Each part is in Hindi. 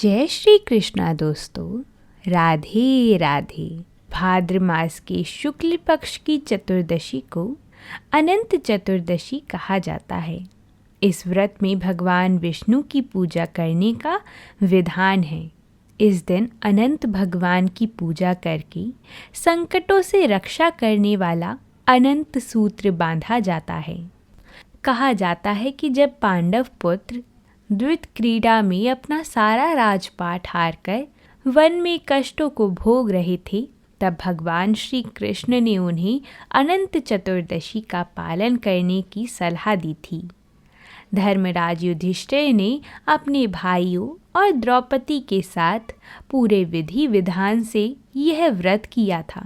जय श्री कृष्णा दोस्तों, राधे राधे। भाद्र मास के शुक्ल पक्ष की चतुर्दशी को अनंत चतुर्दशी कहा जाता है। इस व्रत में भगवान विष्णु की पूजा करने का विधान है। इस दिन अनंत भगवान की पूजा करके संकटों से रक्षा करने वाला अनंत सूत्र बांधा जाता है। कहा जाता है कि जब पांडव पुत्र द्वैत क्रीड़ा में अपना सारा राजपाट हारकर वन में कष्टों को भोग रहे थे, तब भगवान श्री कृष्ण ने उन्हें अनंत चतुर्दशी का पालन करने की सलाह दी थी। धर्मराज युधिष्ठिर ने अपने भाइयों और द्रौपदी के साथ पूरे विधि विधान से यह व्रत किया था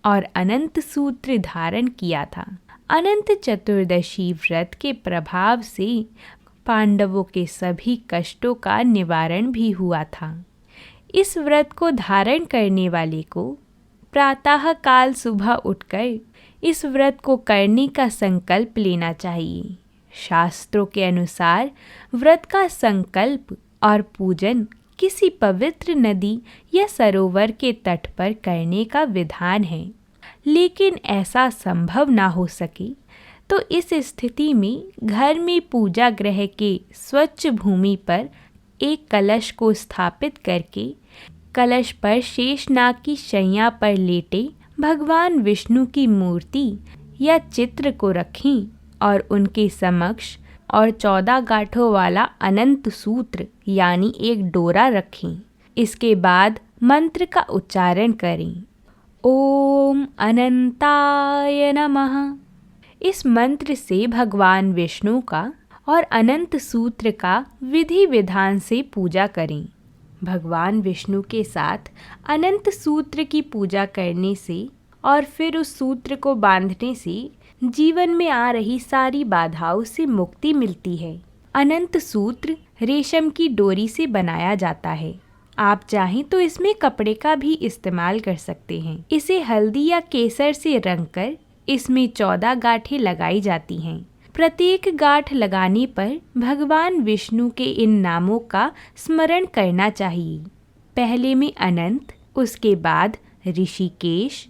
और अनंत सूत्र धारण किया था। अनंत चतुर्दशी व्रत के प्रभाव से पांडवों के सभी कष्टों का निवारण भी हुआ था। इस व्रत को धारण करने वाले को प्रातः काल सुबह उठकर इस व्रत को करने का संकल्प लेना चाहिए। शास्त्रों के अनुसार व्रत का संकल्प और पूजन किसी पवित्र नदी या सरोवर के तट पर करने का विधान है, लेकिन ऐसा संभव ना हो सके तो इस स्थिति में घर में पूजा गृह के स्वच्छ भूमि पर एक कलश को स्थापित करके कलश पर शेषनाग की शैया पर लेटे भगवान विष्णु की मूर्ति या चित्र को रखें और उनके समक्ष और 14 गांठों वाला अनंत सूत्र यानी एक डोरा रखें। इसके बाद मंत्र का उच्चारण करें, ओम अनंताय नमः। इस मंत्र से भगवान विष्णु का और अनंत सूत्र का विधि विधान से पूजा करें। भगवान विष्णु के साथ अनंत सूत्र की पूजा करने से और फिर उस सूत्र को बांधने से जीवन में आ रही सारी बाधाओं से मुक्ति मिलती है। अनंत सूत्र रेशम की डोरी से बनाया जाता है। आप चाहें तो इसमें कपड़े का भी इस्तेमाल कर सकते हैं। इसे हल्दी या केसर से रंगकर इसमें 14 गांठें लगाई जाती हैं। प्रत्येक गांठ लगाने पर भगवान विष्णु के इन नामों का स्मरण करना चाहिए। पहले में अनंत, उसके बाद ऋषिकेश,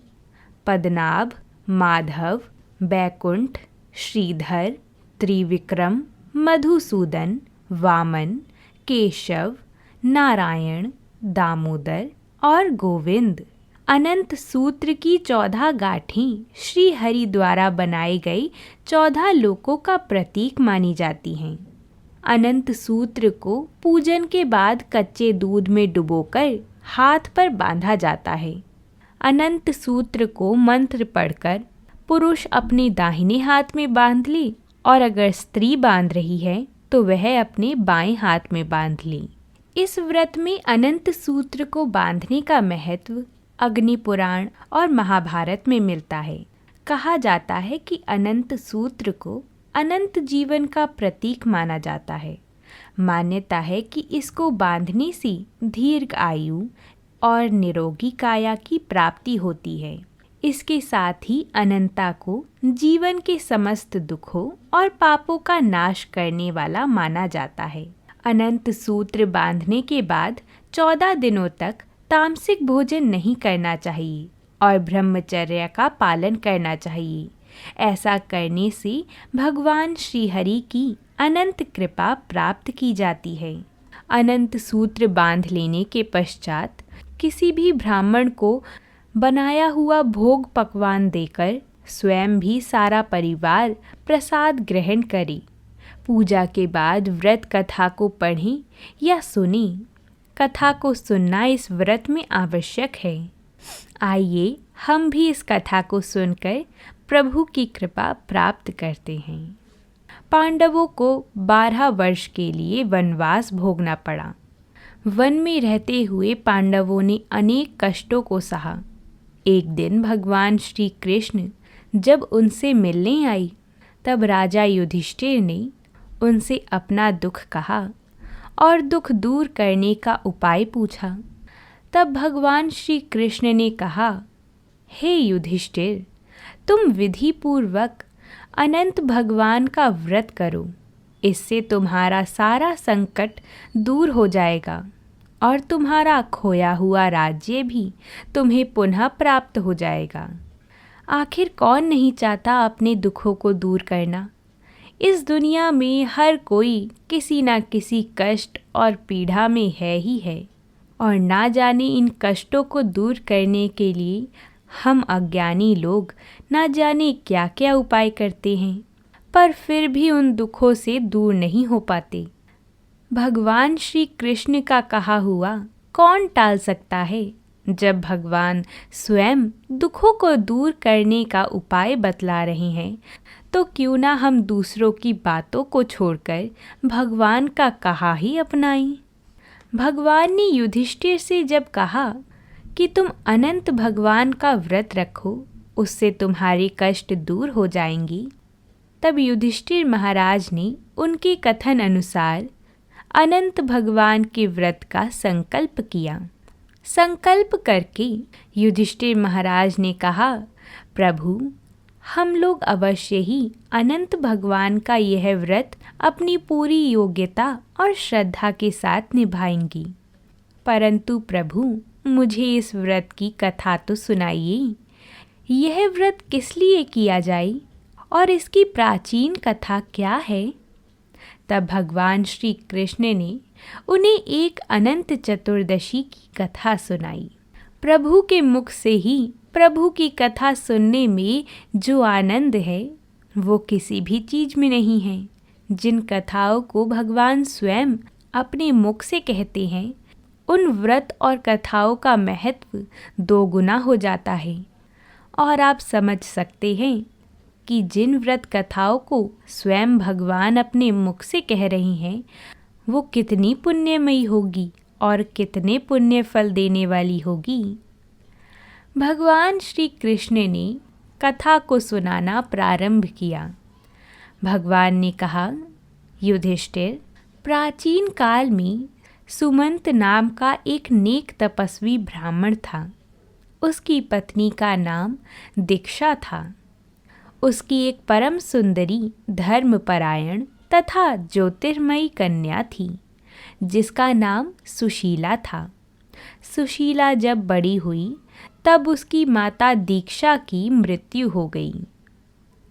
पद्मनाभ, माधव, बैकुंठ, श्रीधर, त्रिविक्रम, मधुसूदन, वामन, केशव, नारायण, दामोदर और गोविंद। अनंत सूत्र की 14 गांठें श्री हरि द्वारा बनाए गए 14 लोकों का प्रतीक मानी जाती हैं। अनंत सूत्र को पूजन के बाद कच्चे दूध में डुबोकर हाथ पर बांधा जाता है। अनंत सूत्र को मंत्र पढ़कर पुरुष अपने दाहिने हाथ में बांध ले और अगर स्त्री बांध रही है तो वह अपने बाएं हाथ में बांध ले। इस व्रत में अनंत सूत्र को बांधने का महत्व अग्नि पुराण और महाभारत में मिलता है। कहा जाता है कि अनंत सूत्र को अनंत जीवन का प्रतीक माना जाता है। मान्यता है कि इसको बांधने से दीर्घ आयु और निरोगी काया की प्राप्ति होती है। इसके साथ ही अनंता को जीवन के समस्त दुखों और पापों का नाश करने वाला माना जाता है। अनंत सूत्र बांधने के बाद 14 दिनों तक तामसिक भोजन नहीं करना चाहिए और ब्रह्मचर्य का पालन करना चाहिए। ऐसा करने से भगवान श्री हरि की अनंत कृपा प्राप्त की जाती है। अनंत सूत्र बांध लेने के पश्चात किसी भी ब्राह्मण को बनाया हुआ भोग पकवान देकर स्वयं भी सारा परिवार प्रसाद ग्रहण करे। पूजा के बाद व्रत कथा को पढ़ें या सुनें। कथा को सुनना इस व्रत में आवश्यक है। आइए हम भी इस कथा को सुनकर प्रभु की कृपा प्राप्त करते हैं। पांडवों को 12 वर्ष के लिए वनवास भोगना पड़ा। वन में रहते हुए पांडवों ने अनेक कष्टों को सहा। एक दिन भगवान श्री कृष्ण जब उनसे मिलने आई, तब राजा युधिष्ठिर ने उनसे अपना दुख कहा और दुख दूर करने का उपाय पूछा। तब भगवान श्री कृष्ण ने कहा, हे युधिष्ठिर, तुम विधि पूर्वक अनंत भगवान का व्रत करो। इससे तुम्हारा सारा संकट दूर हो जाएगा और तुम्हारा खोया हुआ राज्य भी तुम्हें पुनः प्राप्त हो जाएगा। आखिर कौन नहीं चाहता अपने दुखों को दूर करना। इस दुनिया में हर कोई किसी न किसी कष्ट और पीड़ा में है ही है, और ना जाने इन कष्टों को दूर करने के लिए हम अज्ञानी लोग ना जाने क्या क्या उपाय करते हैं, पर फिर भी उन दुखों से दूर नहीं हो पाते। भगवान श्री कृष्ण का कहा हुआ कौन टाल सकता है। जब भगवान स्वयं दुखों को दूर करने का उपाय बतला रहे हैं, तो क्यों ना हम दूसरों की बातों को छोड़कर भगवान का कहा ही अपनाएं। भगवान ने युधिष्ठिर से जब कहा कि तुम अनंत भगवान का व्रत रखो, उससे तुम्हारे कष्ट दूर हो जाएंगी, तब युधिष्ठिर महाराज ने उनके कथन अनुसार अनंत भगवान के व्रत का संकल्प किया। संकल्प करके युधिष्ठिर महाराज ने कहा, प्रभु, हम लोग अवश्य ही अनंत भगवान का यह व्रत अपनी पूरी योग्यता और श्रद्धा के साथ निभाएंगी। परंतु प्रभु, मुझे इस व्रत की कथा तो सुनाइए। यह व्रत किस लिए किया जाए और इसकी प्राचीन कथा क्या है? तब भगवान श्री कृष्ण ने उन्हें एक अनंत चतुर्दशी की कथा सुनाई। प्रभु के मुख से ही प्रभु की कथा सुनने में जो आनंद है, वो किसी भी चीज में नहीं है। जिन कथाओं को भगवान स्वयं अपने मुख से कहते हैं, उन व्रत और कथाओं का महत्व 2 गुना हो जाता है। और आप समझ सकते हैं कि जिन व्रत कथाओं को स्वयं भगवान अपने मुख से कह रही हैं, वो कितनी पुण्यमयी होगी और कितने पुण्य फल देने वाली होगी। भगवान श्री कृष्ण ने कथा को सुनाना प्रारंभ किया। भगवान ने कहा, युधिष्ठिर, प्राचीन काल में सुमंत नाम का एक नेक तपस्वी ब्राह्मण था। उसकी पत्नी का नाम दीक्षा था। उसकी एक परम सुंदरी, धर्मपरायण तथा ज्योतिर्मयी कन्या थी, जिसका नाम सुशीला था। सुशीला जब बड़ी हुई, तब उसकी माता दीक्षा की मृत्यु हो गई।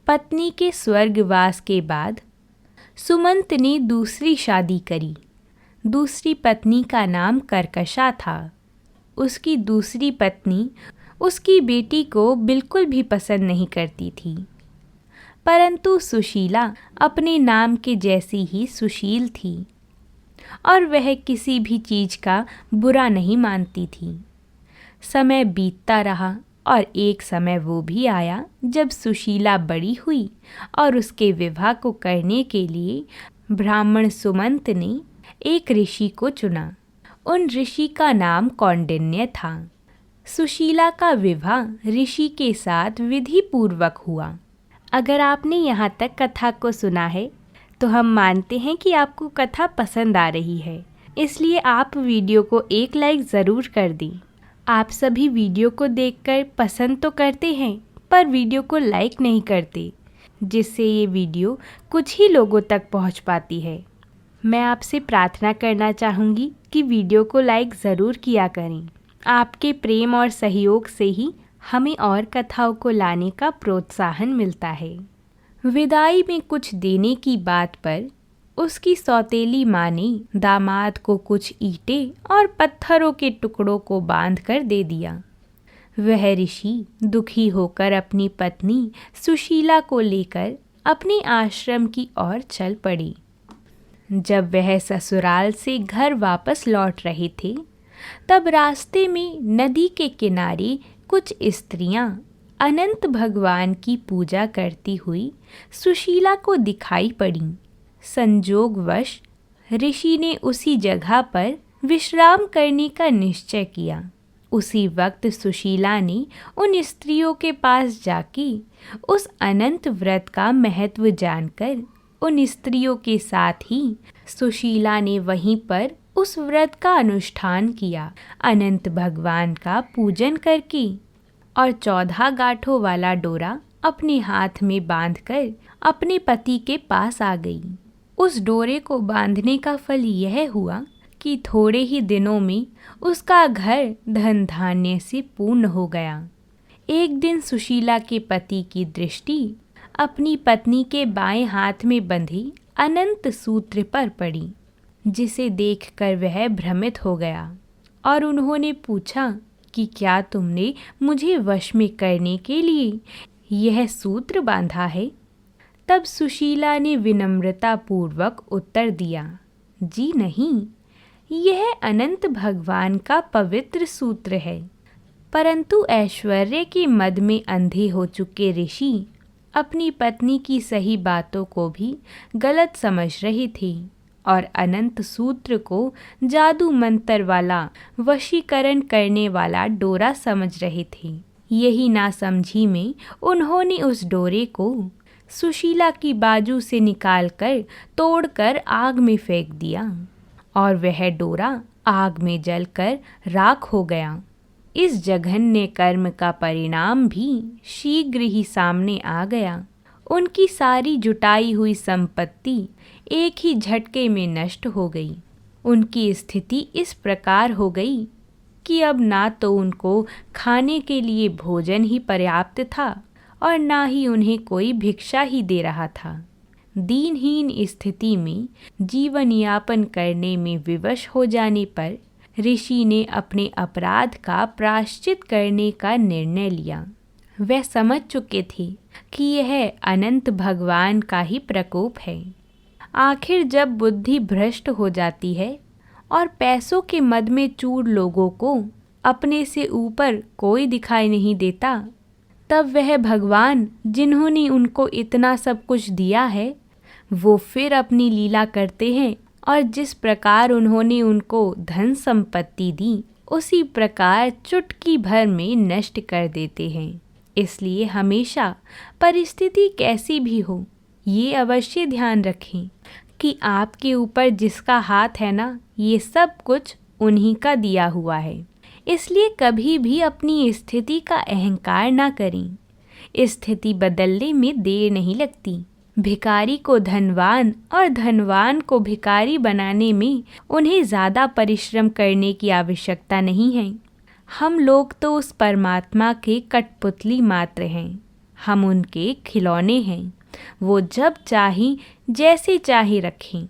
पत्नी के स्वर्गवास के बाद सुमंत ने दूसरी शादी करी। दूसरी पत्नी का नाम कर्कशा था। उसकी दूसरी पत्नी उसकी बेटी को बिल्कुल भी पसंद नहीं करती थी, परंतु सुशीला अपने नाम के जैसी ही सुशील थी और वह किसी भी चीज का बुरा नहीं मानती थी। समय बीतता रहा और एक समय वो भी आया जब सुशीला बड़ी हुई और उसके विवाह को करने के लिए ब्राह्मण सुमंत ने एक ऋषि को चुना। उन ऋषि का नाम कौंडिन्य था। सुशीला का विवाह ऋषि के साथ विधि पूर्वक हुआ। अगर आपने यहाँ तक कथा को सुना है, तो हम मानते हैं कि आपको कथा पसंद आ रही है, इसलिए आप वीडियो को एक लाइक ज़रूर कर दें। आप सभी वीडियो को देखकर पसंद तो करते हैं, पर वीडियो को लाइक नहीं करते, जिससे ये वीडियो कुछ ही लोगों तक पहुँच पाती है। मैं आपसे प्रार्थना करना चाहूँगी कि वीडियो को लाइक ज़रूर किया करें। आपके प्रेम और सहयोग से ही हमें और कथाओं को लाने का प्रोत्साहन मिलता है। विदाई में कुछ देने की बात पर उसकी सौतेली माँ ने दामाद को कुछ ईंटें और पत्थरों के टुकड़ों को बांध कर दे दिया। वह ऋषि दुखी होकर अपनी पत्नी सुशीला को लेकर अपने आश्रम की ओर चल पड़ी। जब वह ससुराल से घर वापस लौट रहे थे, तब रास्ते में नदी के किनारे कुछ स्त्रियां अनंत भगवान की पूजा करती हुई सुशीला को दिखाई पड़ी। संजोगवश ऋषि ने उसी जगह पर विश्राम करने का निश्चय किया। उसी वक्त सुशीला ने उन स्त्रियों के पास जाके उस अनंत व्रत का महत्व जानकर उन स्त्रियों के साथ ही सुशीला ने वहीं पर उस व्रत का अनुष्ठान किया। अनंत भगवान का पूजन करके और 14 गांठों वाला डोरा अपने हाथ में बांधकर अपने पति के पास आ गई। उस डोरे को बांधने का फल यह हुआ कि थोड़े ही दिनों में उसका घर धन धान्य से पूर्ण हो गया। एक दिन सुशीला के पति की दृष्टि अपनी पत्नी के बाएं हाथ में बंधी अनंत सूत्र पर पड़ी, जिसे देखकर वह भ्रमित हो गया और उन्होंने पूछा कि क्या तुमने मुझे वश में करने के लिए यह सूत्र बांधा है? तब सुशीला ने विनम्रतापूर्वक उत्तर दिया, जी नहीं, यह अनंत भगवान का पवित्र सूत्र है। परंतु ऐश्वर्य के मद में अंधे हो चुके ऋषि अपनी पत्नी की सही बातों को भी गलत समझ रहे थे और अनंत सूत्र को जादू मंत्र वाला, वशीकरण करने वाला डोरा समझ रहे थे। यही नासमझी में उन्होंने उस डोरे को सुशीला की बाजू से निकालकर तोड़कर आग में फेंक दिया और वह डोरा आग में जलकर राख हो गया। इस जघन्य कर्म का परिणाम भी शीघ्र ही सामने आ गया। उनकी सारी जुटाई हुई संपत्ति एक ही झटके में नष्ट हो गई। उनकी स्थिति इस प्रकार हो गई कि अब ना तो उनको खाने के लिए भोजन ही पर्याप्त था और ना ही उन्हें कोई भिक्षा ही दे रहा था। दीनहीन स्थिति में जीवन यापन करने में विवश हो जाने पर ऋषि ने अपने अपराध का प्रायश्चित करने का निर्णय लिया। वह समझ चुके थे कि यह अनंत भगवान का ही प्रकोप है। आखिर जब बुद्धि भ्रष्ट हो जाती है और पैसों के मद में चूर लोगों को अपने से ऊपर कोई दिखाई नहीं देता, तब वह भगवान जिन्होंने उनको इतना सब कुछ दिया है, वो फिर अपनी लीला करते हैं और जिस प्रकार उन्होंने उनको धन संपत्ति दी, उसी प्रकार चुटकी भर में नष्ट कर देते हैं। इसलिए हमेशा परिस्थिति कैसी भी हो, ये अवश्य ध्यान रखें कि आपके ऊपर जिसका हाथ है ना, ये सब कुछ उन्हीं का दिया हुआ है। इसलिए कभी भी अपनी स्थिति का अहंकार ना करें। स्थिति बदलने में देर नहीं लगती। भिखारी को धनवान और धनवान को भिखारी बनाने में उन्हें ज़्यादा परिश्रम करने की आवश्यकता नहीं है। हम लोग तो उस परमात्मा के कठपुतली मात्र हैं। हम उनके खिलौने हैं। वो जब चाहे जैसे चाहे रखें।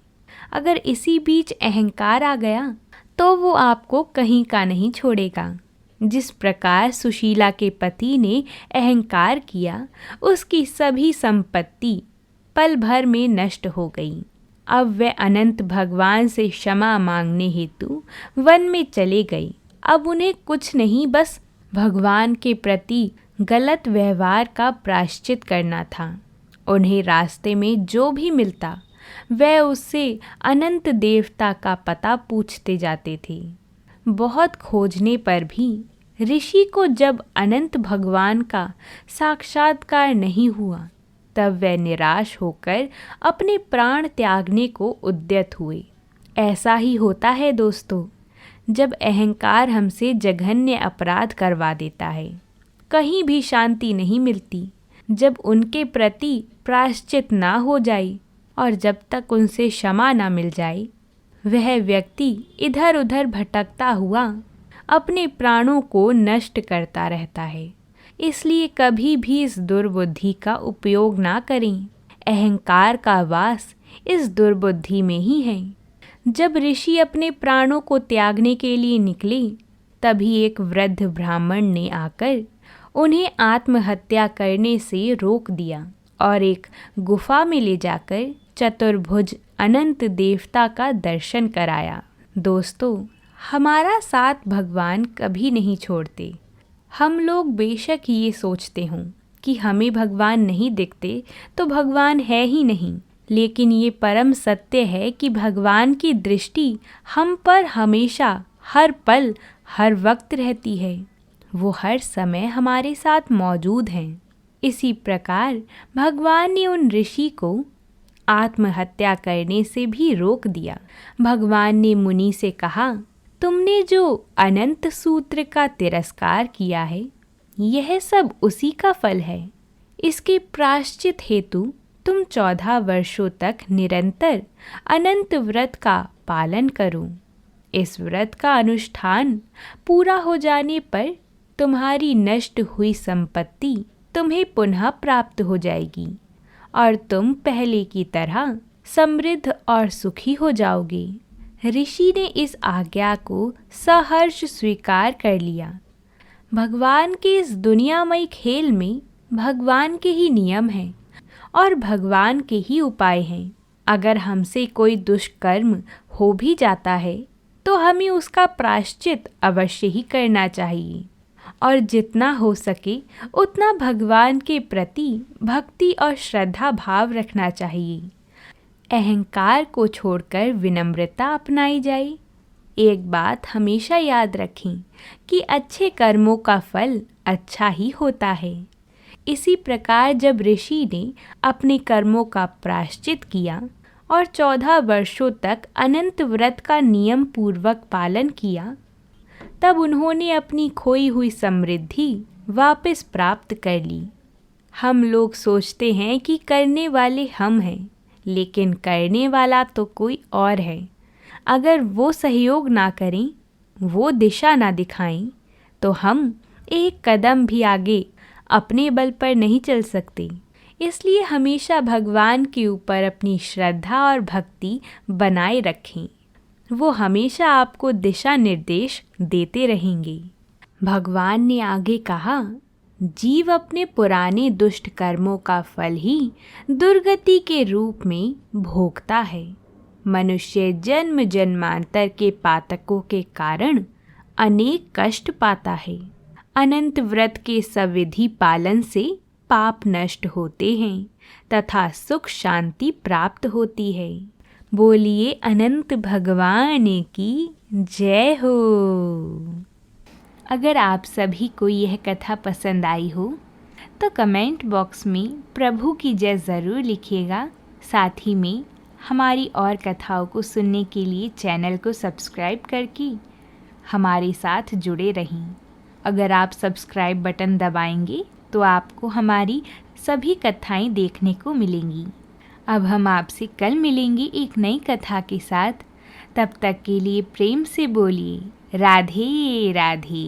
अगर इसी बीच अहंकार आ गया तो वो आपको कहीं का नहीं छोड़ेगा। जिस प्रकार सुशीला के पति ने अहंकार किया, उसकी सभी संपत्ति पल भर में नष्ट हो गई। अब वह अनंत भगवान से क्षमा मांगने हेतु वन में चले गई। अब उन्हें कुछ नहीं, बस भगवान के प्रति गलत व्यवहार का प्रायश्चित करना था। उन्हें रास्ते में जो भी मिलता वह उससे अनंत देवता का पता पूछते जाते थे। बहुत खोजने पर भी ऋषि को जब अनंत भगवान का साक्षात्कार नहीं हुआ, तब वह निराश होकर अपने प्राण त्यागने को उद्यत हुए। ऐसा ही होता है दोस्तों, जब अहंकार हमसे जघन्य अपराध करवा देता है। कहीं भी शांति नहीं मिलती जब उनके प्रति प्रायश्चित ना हो जाए और जब तक उनसे क्षमा ना मिल जाए। वह व्यक्ति इधर उधर भटकता हुआ अपने प्राणों को नष्ट करता रहता है। इसलिए कभी भी इस दुर्बुद्धि का उपयोग ना करें। अहंकार का वास इस दुर्बुद्धि में ही है। जब ऋषि अपने प्राणों को त्यागने के लिए निकले, तभी एक वृद्ध ब्राह्मण ने आकर उन्हें आत्महत्या करने से रोक दिया और एक गुफा में ले जाकर चतुर्भुज अनंत देवता का दर्शन कराया। दोस्तों, हमारा साथ भगवान कभी नहीं छोड़ते। हम लोग बेशक ये सोचते हों कि हमें भगवान नहीं दिखते तो भगवान है ही नहीं, लेकिन ये परम सत्य है कि भगवान की दृष्टि हम पर हमेशा, हर पल, हर वक्त रहती है। वो हर समय हमारे साथ मौजूद हैं। इसी प्रकार भगवान ने उन ऋषि को आत्महत्या करने से भी रोक दिया। भगवान ने मुनि से कहा, तुमने जो अनंत सूत्र का तिरस्कार किया है, यह सब उसी का फल है। इसके प्रायश्चित हेतु तुम 14 वर्षों तक निरंतर अनंत व्रत का पालन करो। इस व्रत का अनुष्ठान पूरा हो जाने पर तुम्हारी नष्ट हुई संपत्ति तुम्हें पुनः प्राप्त हो जाएगी और तुम पहले की तरह समृद्ध और सुखी हो जाओगे। ऋषि ने इस आज्ञा को सहर्ष स्वीकार कर लिया। भगवान के इस दुनियामयी खेल में भगवान के ही नियम हैं और भगवान के ही उपाय हैं। अगर हमसे कोई दुष्कर्म हो भी जाता है तो हमें उसका प्रायश्चित अवश्य ही करना चाहिए और जितना हो सके उतना भगवान के प्रति भक्ति और श्रद्धा भाव रखना चाहिए। अहंकार को छोड़कर विनम्रता अपनाई जाए। एक बात हमेशा याद रखें कि अच्छे कर्मों का फल अच्छा ही होता है। इसी प्रकार जब ऋषि ने अपने कर्मों का प्रायश्चित किया और 14 वर्षों तक अनंत व्रत का नियम पूर्वक पालन किया, तब उन्होंने अपनी खोई हुई समृद्धि वापस प्राप्त कर ली। हम लोग सोचते हैं कि करने वाले हम हैं, लेकिन करने वाला तो कोई और है। अगर वो सहयोग ना करें, वो दिशा ना दिखाएं, तो हम एक कदम भी आगे अपने बल पर नहीं चल सकते। इसलिए हमेशा भगवान के ऊपर अपनी श्रद्धा और भक्ति बनाए रखें। वो हमेशा आपको दिशा निर्देश देते रहेंगे। भगवान ने आगे कहा, जीव अपने पुराने दुष्ट कर्मों का फल ही दुर्गति के रूप में भोगता है। मनुष्य जन्म जन्मांतर के पातकों के कारण अनेक कष्ट पाता है। अनंत व्रत के सविधि पालन से पाप नष्ट होते हैं तथा सुख शांति प्राप्त होती है। बोलिए अनंत भगवान की जय हो। अगर आप सभी को यह कथा पसंद आई हो तो कमेंट बॉक्स में प्रभु की जय ज़रूर लिखिएगा। साथ ही में हमारी और कथाओं को सुनने के लिए चैनल को सब्सक्राइब करके हमारे साथ जुड़े रहें। अगर आप सब्सक्राइब बटन दबाएंगे तो आपको हमारी सभी कथाएं देखने को मिलेंगी। अब हम आपसे कल मिलेंगे एक नई कथा के साथ। तब तक के लिए प्रेम से बोलिए राधे राधे।